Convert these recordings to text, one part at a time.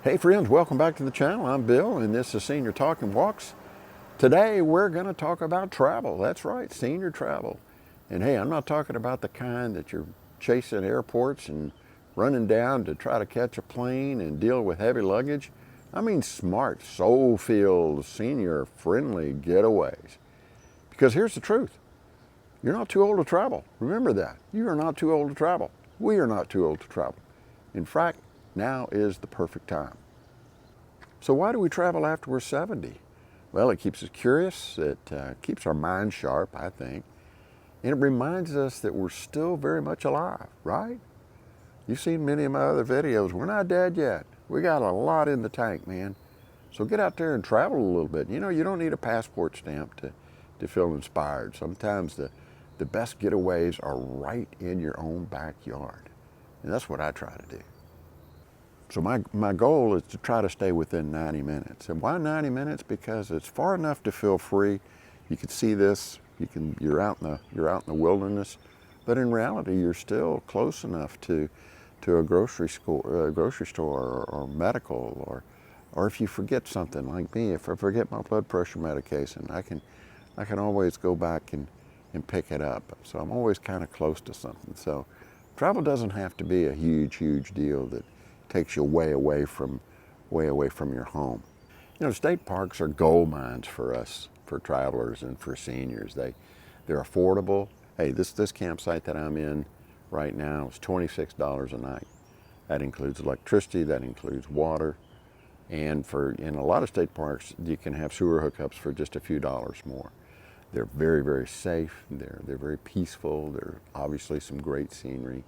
Hey friends, welcome back to the channel. I'm Bill and this is Senior Talking Walks. Today we're going to talk about travel. That's right, senior travel. And hey, I'm not talking about the kind that you're chasing airports and running down to try to catch a plane and deal with heavy luggage. I mean smart, soul-filled, senior-friendly getaways. Because here's the truth. You're not too old to travel. Remember that. You are not too old to travel. We are not too old to travel. In fact, now is the perfect time. So why do we travel after we're 70? Well, it keeps us curious, it keeps our mind sharp, I think, and it reminds us that we're still very much alive, right? You've seen many of my other videos. We're not dead yet. We got a lot in the tank, man. So get out there and travel a little bit. You know, you don't need a passport stamp to feel inspired. Sometimes the best getaways are right in your own backyard. And that's what I try to do. So my goal is to try to stay within 90 minutes. And why 90 minutes? Because it's far enough to feel free. You can see this. You're out in the wilderness, but in reality, you're still close enough to a grocery store or medical, or if you forget something like me, if I forget my blood pressure medication, I can always go back and pick it up. So I'm always kind of close to something. So travel doesn't have to be a huge deal that takes you way away from your home. You know, state parks are gold mines for us, for travelers and for seniors. They're affordable. Hey, this campsite that I'm in right now is $26 a night. That includes electricity, that includes water, and in a lot of state parks you can have sewer hookups for just a few dollars more. They're very safe. They're very peaceful. There's obviously some great scenery.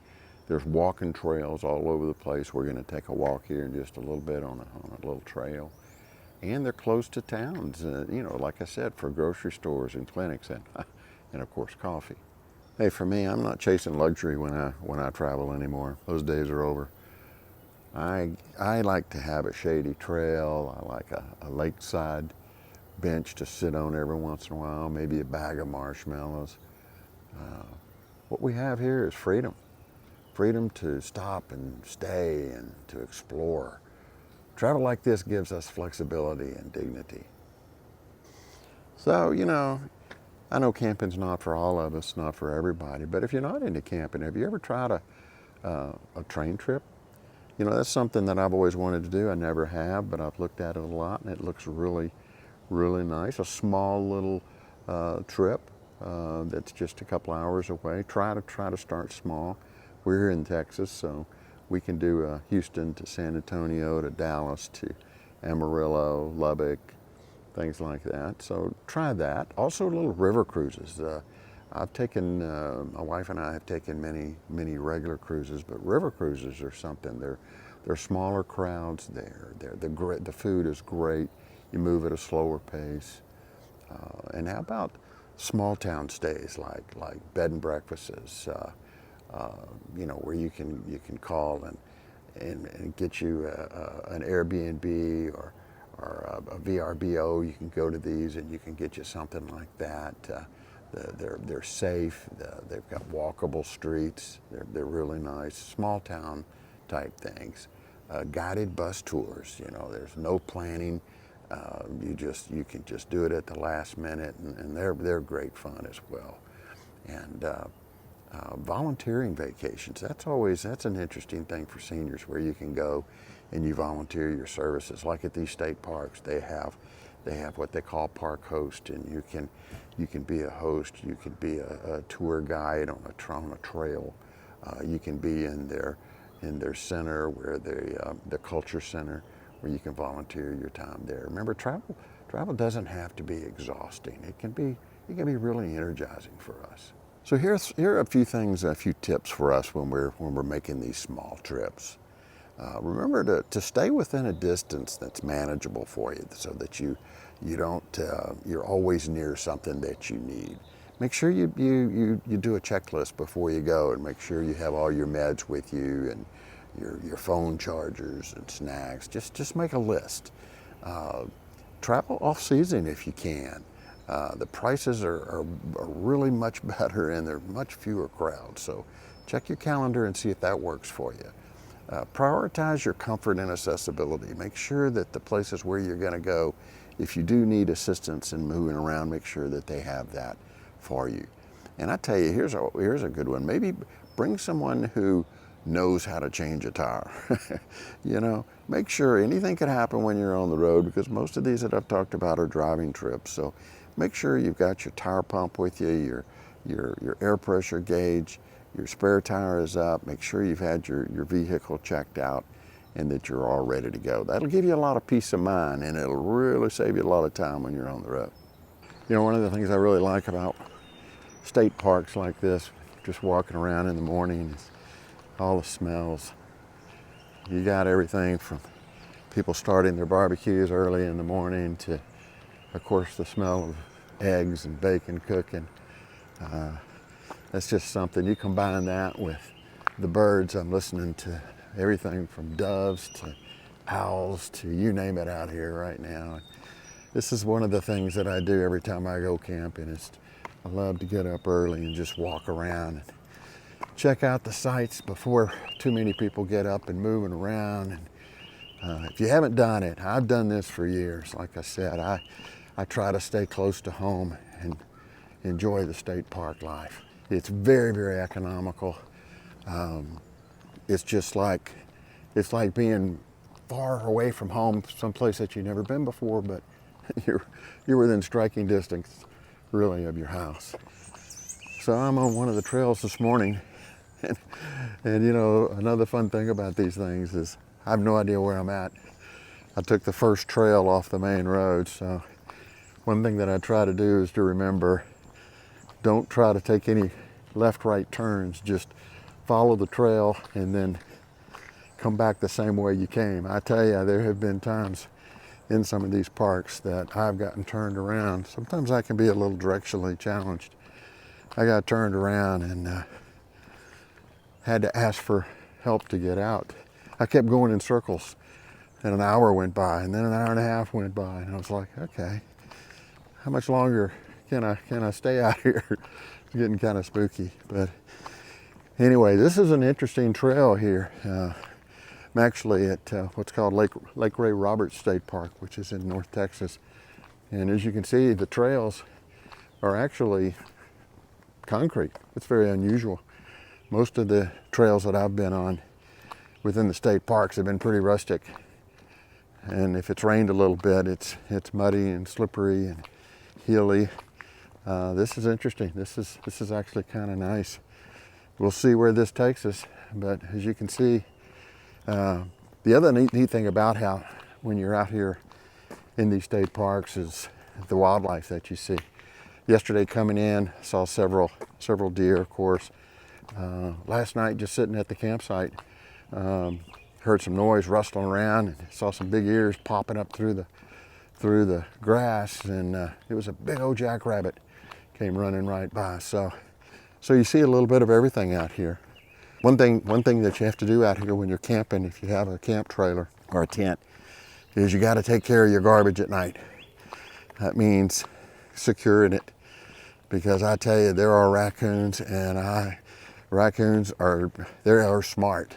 There's walking trails all over the place. We're going to take a walk here in just a little bit on a little trail. And they're close to towns, you know, like I said, for grocery stores and clinics and of course coffee. Hey, for me, I'm not chasing luxury when I travel anymore. Those days are over. I like to have a shady trail. I like a lakeside bench to sit on every once in a while, maybe a bag of marshmallows. What we have here is freedom. Freedom to stop and stay and to explore. Travel like this gives us flexibility and dignity. So, you know, I know camping's not for all of us, not for everybody, but if you're not into camping, have you ever tried a train trip? You know, that's something that I've always wanted to do. I never have, but I've looked at it a lot and it looks really nice. A small little trip that's just a couple hours away. Try to start small. We're here in Texas, so we can do Houston to San Antonio to Dallas to Amarillo, Lubbock, things like that. So try that. Also little river cruises. I've taken, my wife and I have taken many regular cruises, but river cruises are something. They're smaller crowds. The food is great. You move at a slower pace. And how about small town stays like bed and breakfasts? You know, where you can call and get you an Airbnb or a VRBO. You can go to these and you can get you something like that. They're safe. They've got walkable streets. They're really nice. Small town type things. Guided bus tours. You know, there's no planning. You can just do it at the last minute, and they're great fun as well. And volunteering vacations, that's an interesting thing for seniors, where you can go and you volunteer your services. Like at these state parks, they have what they call park host, and you can be a host, you can be a tour guide on a trail, you can be in their center, where the culture center, where you can volunteer your time there. Remember, travel doesn't have to be exhausting. It can be really energizing for us. So here are a few things, a few tips for us when we're making these small trips. Remember to stay within a distance that's manageable for you, so that you're always near something that you need. Make sure you do a checklist before you go, and make sure you have all your meds with you and your phone chargers and snacks. Just make a list. Travel off season if you can. The prices are really much better, and there are much fewer crowds. So check your calendar and see if that works for you. Prioritize your comfort and accessibility. Make sure that the places where you're going to go, if you do need assistance in moving around, make sure that they have that for you. And I tell you, here's a good one. Maybe bring someone who knows how to change a tire. You know, make sure anything could happen when you're on the road, because most of these that I've talked about are driving trips. So make sure you've got your tire pump with you, your air pressure gauge, your spare tire is up. Make sure you've had your vehicle checked out and that you're all ready to go. That'll give you a lot of peace of mind, and it'll really save you a lot of time when you're on the road. You know, one of the things I really like about state parks like this, just walking around in the morning, is all the smells. You got everything from people starting their barbecues early in the morning to, of course, the smell of eggs and bacon cooking. That's just something. You combine that with the birds. I'm listening to everything from doves to owls to you name it out here right now. This is one of the things that I do every time I go camping. I love to get up early and just walk around and check out the sights before too many people get up and moving around. And if you haven't done it, I've done this for years. Like I said, I try to stay close to home and enjoy the state park life. It's very, very economical. It's like being far away from home, someplace that you've never been before, but you're within striking distance, really, of your house. So I'm on one of the trails this morning, and you know, another fun thing about these things is I have no idea where I'm at. I took the first trail off the main road, so one thing that I try to do is to remember, don't try to take any left-right turns. Just follow the trail and then come back the same way you came. I tell you, there have been times in some of these parks that I've gotten turned around. Sometimes I can be a little directionally challenged. I got turned around and had to ask for help to get out. I kept going in circles, and an hour went by, and then an hour and a half went by, and I was like, okay, how much longer can I stay out here? It's getting kind of spooky. But anyway, this is an interesting trail here. I'm actually at what's called Lake Ray Roberts State Park, which is in North Texas. And as you can see, the trails are actually concrete. It's very unusual. Most of the trails that I've been on within the state parks have been pretty rustic. And if it's rained a little bit, it's muddy and slippery and hilly. This is interesting. This is actually kind of nice. We'll see where this takes us, but as you can see, the other neat thing about how when you're out here in these state parks is the wildlife that you see. Yesterday coming in, saw several deer, of course. Last night, just sitting at the campsite, heard some noise rustling around and saw some big ears popping up through the grass, and it was a big old jackrabbit came running right by. So you see a little bit of everything out here. One thing that you have to do out here when you're camping, if you have a camp trailer or a tent, is you got to take care of your garbage at night. That means securing it, because I tell you, there are raccoons, and raccoons are smart.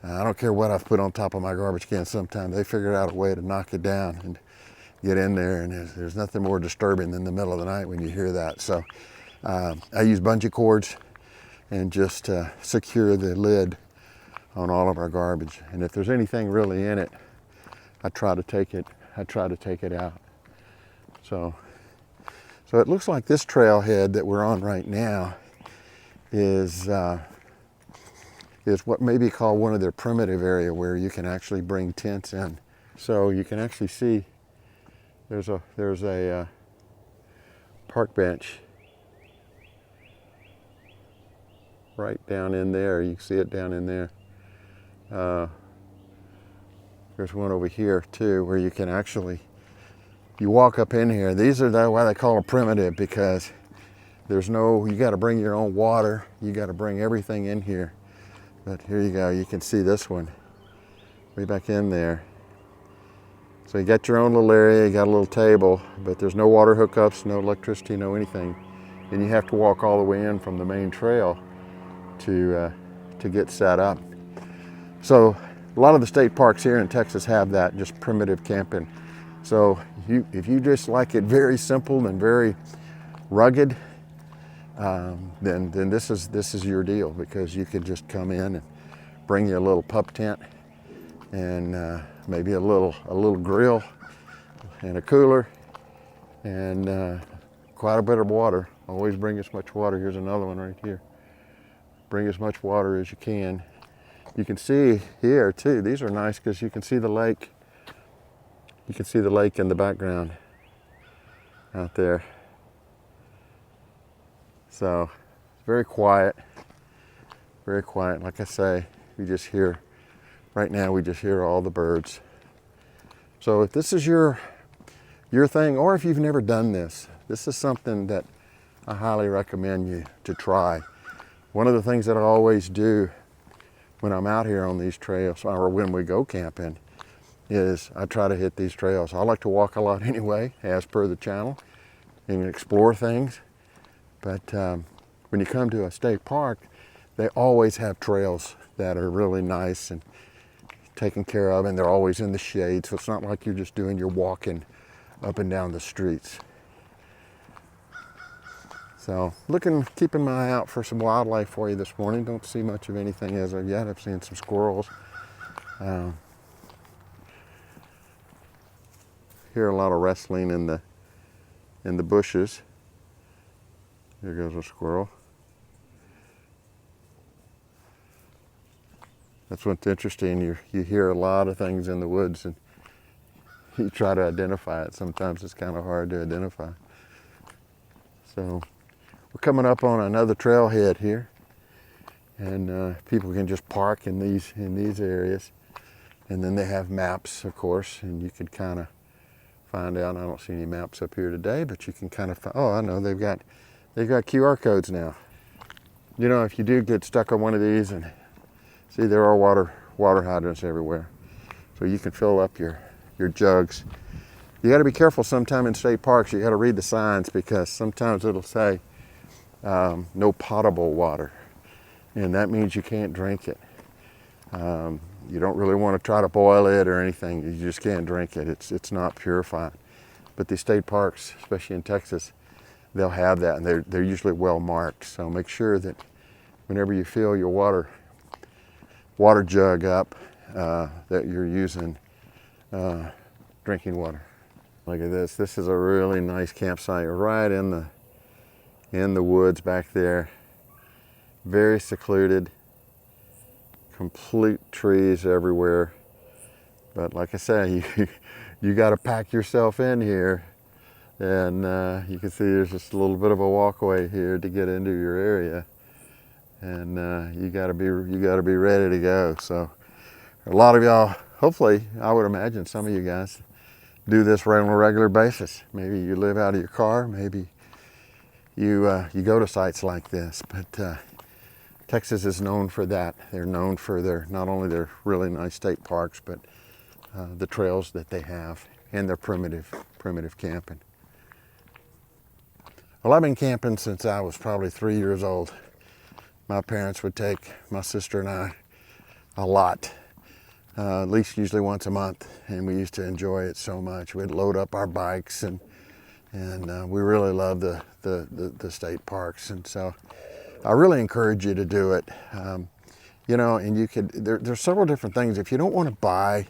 I don't care what I've put on top of my garbage can. Sometimes they figure out a way to knock it down and get in there, and there's nothing more disturbing than the middle of the night when you hear that. So I use bungee cords and just secure the lid on all of our garbage. And if there's anything really in it, I try to take it out. So it looks like this trailhead that we're on right now is what may be called one of their primitive area, where you can actually bring tents in. So you can actually see there's a park bench right down in there. You can see it down in there. There's one over here too, where you can actually, you walk up in here. These are why they call them primitive, because you got to bring your own water. You got to bring everything in here. But here you go. You can see this one way back in there. So you got your own little area. You got a little table, but there's no water hookups, no electricity, no anything. And you have to walk all the way in from the main trail to get set up. So a lot of the state parks here in Texas have that, just primitive camping. So if you just like it very simple and very rugged, then this is your deal, because you can just come in and bring you a little pup tent and maybe a little grill and a cooler and quite a bit of water. Always bring as much water. Here's another one right here. Bring as much water as you can. You can see here too, these are nice because you can see the lake. You can see the lake in the background out there. So very quiet, very quiet. Like I say, we just hear, right now we just hear all the birds. So if this is your thing, or if you've never done this, this is something that I highly recommend you to try. One of the things that I always do when I'm out here on these trails, or when we go camping, is I try to hit these trails. I like to walk a lot anyway, as per the channel, and explore things. But when you come to a state park, they always have trails that are really nice and taken care of, and they're always in the shade, so it's not like you're just doing your walking up and down the streets. So keeping my eye out for some wildlife for you this morning. Don't see much of anything as of yet. I've seen some squirrels. Hear a lot of rustling in the bushes. Here goes a squirrel. That's what's interesting. You hear a lot of things in the woods and you try to identify it. Sometimes it's kind of hard to identify. So we're coming up on another trailhead here, and people can just park in these areas, and then they have maps, of course, and you can kind of find out. I don't see any maps up here today, but you can kind of find, oh, I know, they've got QR codes now. You know, if you do get stuck on one of these, and see, there are water hydrants everywhere, so you can fill up your jugs. You got to be careful sometime in state parks. You got to read the signs, because sometimes it'll say no potable water, and that means you can't drink it. You don't really want to try to boil it or anything. You just can't drink it. It's not purified. But these state parks, especially in Texas, they'll have that, and they're usually well marked. So make sure that whenever you fill your water jug up, that you're using drinking water. Look at this. This is a really nice campsite right in the woods back there. Very secluded. Complete trees everywhere. But like I say, you got to pack yourself in here, and you can see there's just a little bit of a walkway here to get into your area, and you got to be ready to go. So a lot of y'all, hopefully, I would imagine some of you guys do this on a regular basis. Maybe you live out of your car, maybe you go to sites like this, but Texas is known for that. They're known for not only their really nice state parks, but the trails that they have, and their primitive camping. Well, I've been camping since I was probably 3 years old. My parents would take my sister and I a lot, at least usually once a month, and we used to enjoy it so much. We'd load up our bikes, and we really loved the state parks, and so I really encourage you to do it. You know, and you could, there's several different things. If you don't want to buy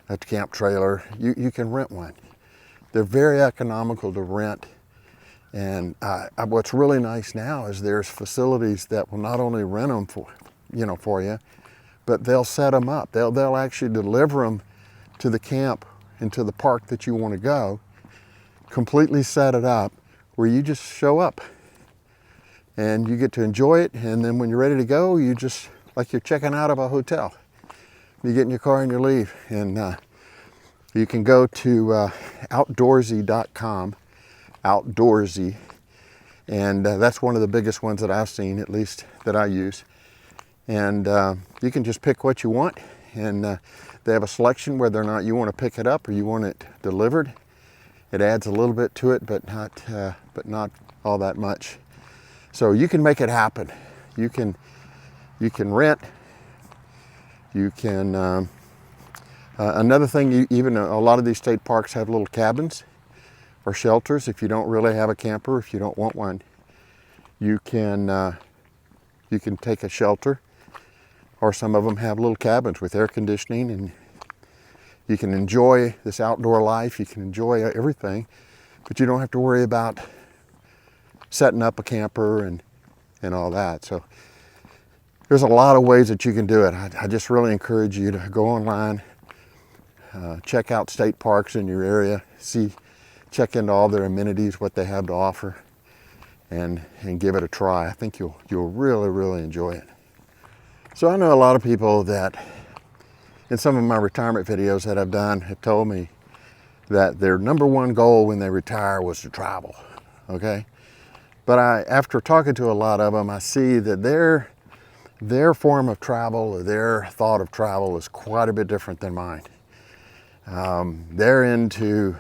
a camp trailer, you can rent one. They're very economical to rent. And what's really nice now is there's facilities that will not only rent them for you, but they'll set them up. They'll actually deliver them to the camp and to the park that you want to go, completely set it up where you just show up and you get to enjoy it. And then when you're ready to go, you just, like you're checking out of a hotel. You get in your car and you leave. And you can go to outdoorsy.com, outdoorsy, and that's one of the biggest ones that I've seen, at least that I use. And you can just pick what you want, and they have a selection whether or not you want to pick it up or you want it delivered. It adds a little bit to it, but not all that much. So you can make it happen. You can rent You can, another thing, even a lot of these state parks have little cabins or shelters. If you don't really have a camper, if you don't want one, you can take a shelter, or some of them have little cabins with air conditioning, and you can enjoy this outdoor life. You can enjoy everything, but you don't have to worry about setting up a camper and all that. So there's a lot of ways that you can do it. I just really encourage you to go online, check out state parks in your area, check into all their amenities, what they have to offer, and give it a try. I think you'll really, really enjoy it. So I know a lot of people that in some of my retirement videos that I've done have told me that their number one goal when they retire was to travel, okay? But after talking to a lot of them, I see that their form of travel, or their thought of travel, is quite a bit different than mine. They're into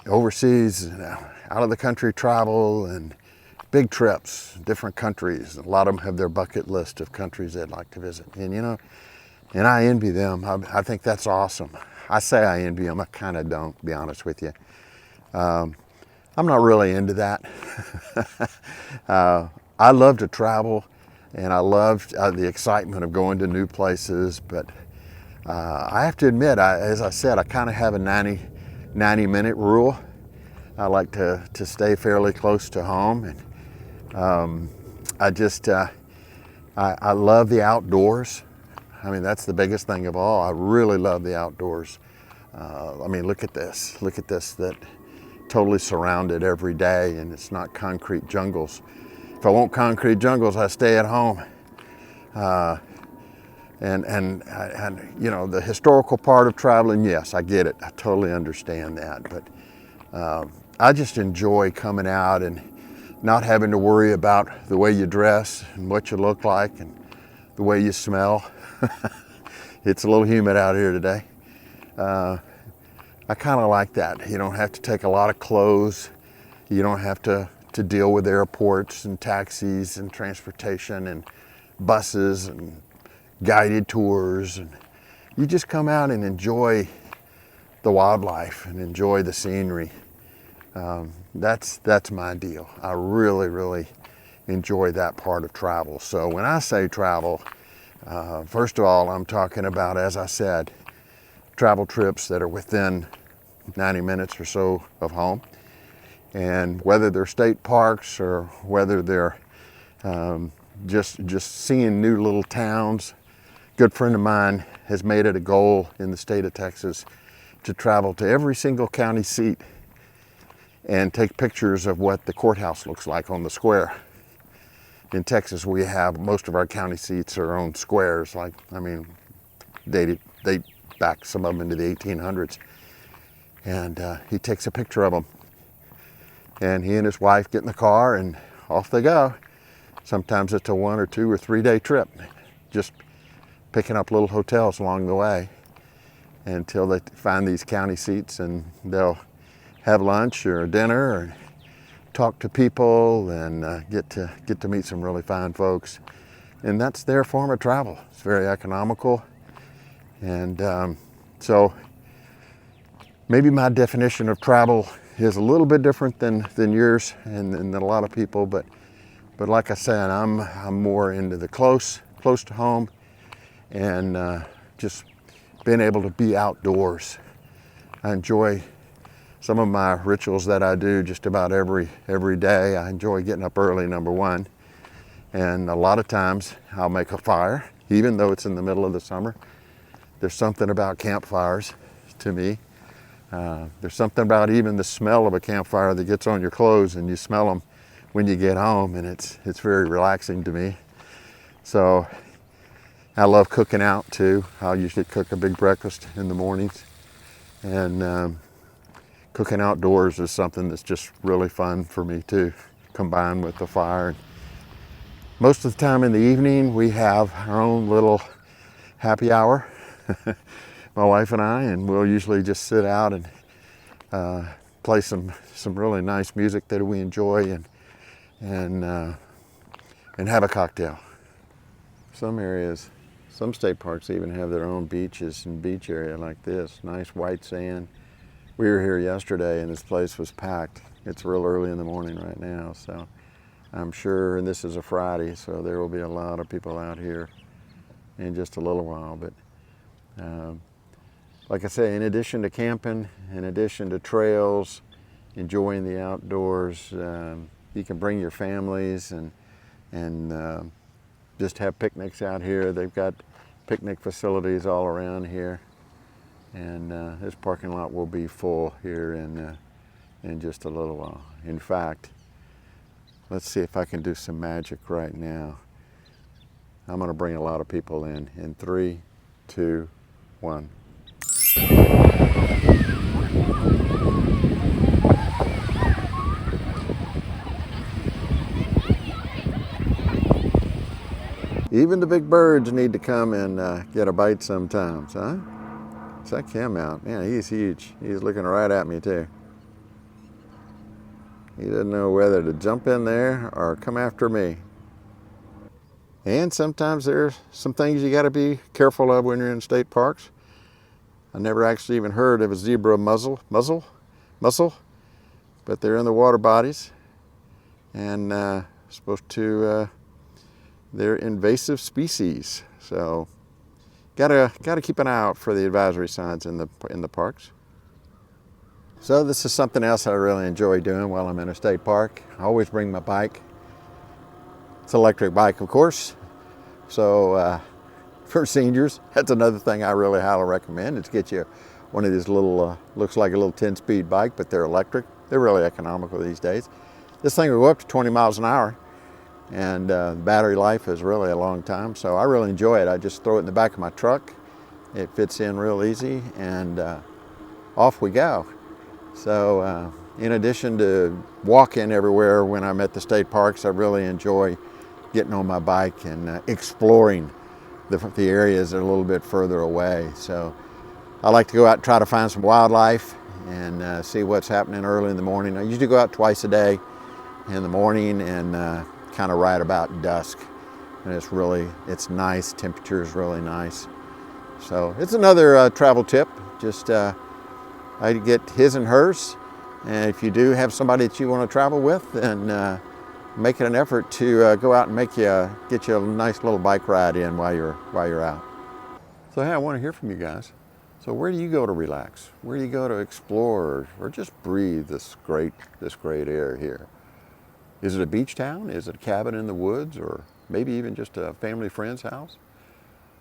overseas, out of the country travel and big trips, different countries. A lot of them have their bucket list of countries they'd like to visit. And and I envy them. I think that's awesome. I say I envy them. I kind of don't, to be honest with you. I'm not really into that. I love to travel, and I love the excitement of going to new places. But I have to admit, as I said, I kind of have a 90-minute rule. I like to stay fairly close to home, and I love the outdoors. I mean, that's the biggest thing of all. I really love the outdoors. I mean, look at this. Look at this, that totally surrounded every day, and it's not concrete jungles. If I want concrete jungles, I stay at home. And the historical part of traveling, yes, I get it. I totally understand that. But I just enjoy coming out and not having to worry about the way you dress and what you look like and the way you smell. It's a little humid out here today. I kind of like that. You don't have to take a lot of clothes. You don't have to deal with airports and taxis and transportation and buses and guided tours. And you just come out and enjoy the wildlife and enjoy the scenery. That's my deal. I really, really enjoy that part of travel. So when I say travel, first of all, I'm talking about, as I said, travel trips that are within 90 minutes or so of home. And whether they're state parks or whether they're just seeing new little towns. A good friend of mine has made it a goal in the state of Texas to travel to every single county seat and take pictures of what the courthouse looks like on the square. In Texas, we have most of our county seats are on squares, date back some of them into the 1800s. And he takes a picture of them. And he and his wife get in the car and off they go. Sometimes it's a 1 or 2 or 3 day trip, just picking up little hotels along the way until they find these county seats, and they'll have lunch or dinner or talk to people and get to meet some really fine folks. And that's their form of travel. It's very economical. And so maybe my definition of travel is a little bit different than yours and than a lot of people, but like I said, I'm more into the close to home and just being able to be outdoors. I enjoy some of my rituals that I do just about every day. I enjoy getting up early, number one, and a lot of times I'll make a fire, even though it's in the middle of the summer. There's something about campfires to me. There's something about even the smell of a campfire that gets on your clothes, and you smell them when you get home, and it's very relaxing to me. So I love cooking out too. I'll usually cook a big breakfast in the mornings, and cooking outdoors is something that's just really fun for me too, combined with the fire. Most of the time in the evening, we have our own little happy hour, my wife and I, and we'll usually just sit out and play some really nice music that we enjoy and have a cocktail. Some areas Some state parks even have their own beaches and beach area like this. Nice white sand. We were here yesterday and this place was packed. It's real early in the morning right now, so I'm sure, and this is a Friday, so there will be a lot of people out here in just a little while. But like I say, in addition to camping, in addition to trails, enjoying the outdoors, you can bring your families and just have picnics out here. They've got picnic facilities all around here, and this parking lot will be full here in just a little while. In fact, let's see if I can do some magic right now. I'm going to bring a lot of people in 3, 2, 1. Even the big birds need to come and get a bite sometimes, huh? Check him out. Man, he's huge. He's looking right at me too. He doesn't know whether to jump in there or come after me. And sometimes there's some things you got to be careful of when you're in state parks. I never actually even heard of a zebra mussel, but they're in the water bodies and supposed to, they're invasive species. So gotta keep an eye out for the advisory signs in the parks. So this is something else I really enjoy doing while I'm in a state park. I always bring my bike. It's an electric bike, of course. So for seniors, that's another thing I really highly recommend, is get you one of these little, looks like a little 10-speed bike, but they're electric. They're really economical these days. This thing will go up to 20 miles an hour, and the battery life is really a long time. So I really enjoy it. I just throw it in the back of my truck. It fits in real easy, and off we go. So in addition to walking everywhere when I'm at the state parks, I really enjoy getting on my bike and exploring the areas that are a little bit further away. So I like to go out and try to find some wildlife and see what's happening early in the morning. I usually go out twice a day, in the morning and kind of right about dusk. And it's nice, temperature is really nice. So it's another travel tip. Just I get his and hers, and if you do have somebody that you want to travel with, then make it an effort to go out and get you a nice little bike ride in while you're out. So hey, I want to hear from you guys. So where do you go to relax? Where do you go to explore or just breathe this great air here? Is it a beach town? Is it a cabin in the woods, or maybe even just a family friend's house?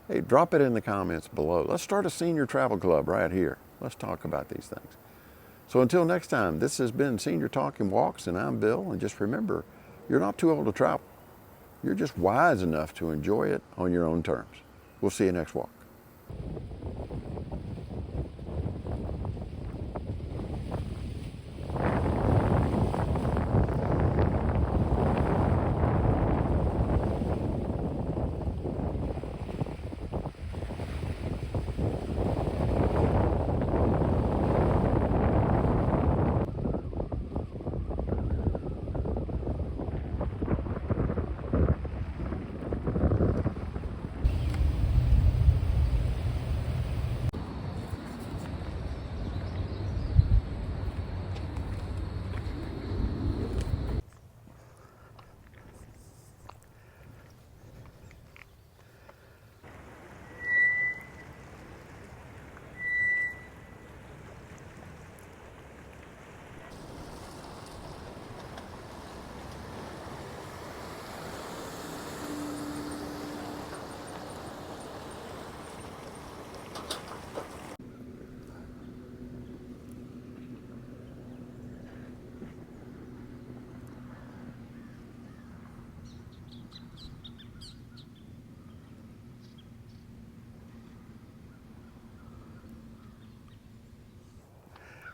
Hey, drop it in the comments below. Let's start a senior travel club right here. Let's talk about these things. So until next time, this has been Senior Talking Walks, and I'm Bill. And just remember, you're not too old to travel. You're just wise enough to enjoy it on your own terms. We'll see you next walk.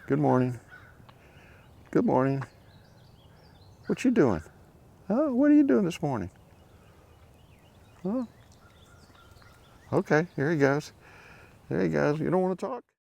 Good morning. Good morning. What you doing? Oh, what are you doing this morning? Oh. Okay, here he goes. There he goes. You don't want to talk?